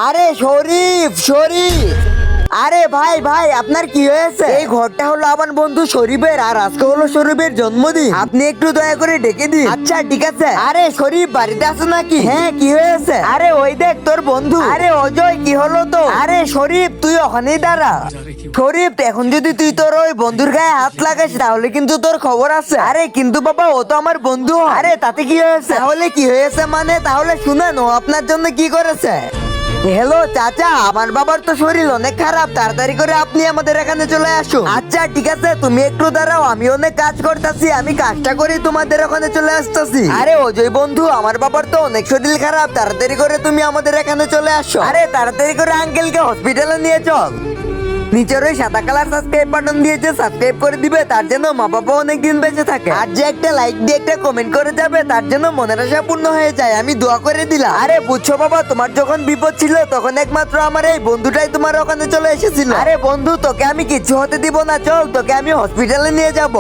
আরে শরীফ শরীফ, আরে ভাই ভাই আপনার কি হয়েছে? এই ঘরটা হলো আমার বন্ধু শরীফের, আর আজকে হলো শরীফের জন্মদিন। আপনি একটু দয়া করে ডেকে দিন। আচ্ছা ঠিক আছে। আরে শরীফ বাড়িতে আছো নাকি? হ্যাঁ কি হয়েছে? আরে ওই দেখ তোর বন্ধু। আরে অজয় কি হলো তো? আরে শরীফ তুই ওখানেই দাঁড়া। শরীফ এখন যদি তুই তোর ওই বন্ধুর গায়ে হাত লাগাস তাহলে কিন্তু তোর খবর আছে। আরে কিন্তু বাবা ও তো আমার বন্ধু। আরে তাতে কি হয়েছে? তাহলে কি হয়েছে মানে? তাহলে শুনেন ও আপনার জন্য কি করেছে। হ্যালো চাচা, আমার বাবার তো শরীর অনেক খারাপ, তাড়াতাড়ি করে আপনি আমাদের এখানে চলে আসুন। আচ্ছা ঠিক আছে, তুমি একটু দাঁড়াও, আমি অনেক কাজ করতেছি, আমি কাজটা করে তোমাদের ওখানে চলে আসতেছি। আরে অজয় বন্ধু, আমার বাবার তো অনেক শরীর খারাপ, তাড়াতাড়ি করে তুমি আমাদের এখানে চলে আসো। আরে তাড়াতাড়ি করে আঙ্কেলকে হসপিটালে নিয়ে চল। নিচের ওই সাদা কালার সাবস্ক্রাইব বাটন দিয়েছে, সাবস্ক্রাইব করে দিবে, তার জন্য মা বাবা অনেকদিন বেঁচে থাকে। আর যে একটা লাইক দিয়ে একটা কমেন্ট করে যাবে তার জন্য মনের আশা পূর্ণ হয়ে যায়, আমি দোয়া করে দিলাম। আরে বুঝছো বাবা, তোমার যখন বিপদ ছিল তখন একমাত্র আমার এই বন্ধুটাই তোমার ওখানে চলে এসেছিল। আরে বন্ধু তোকে আমি কিচ্ছু হতে দিব না, চল তোকে আমি হসপিটালে নিয়ে যাব।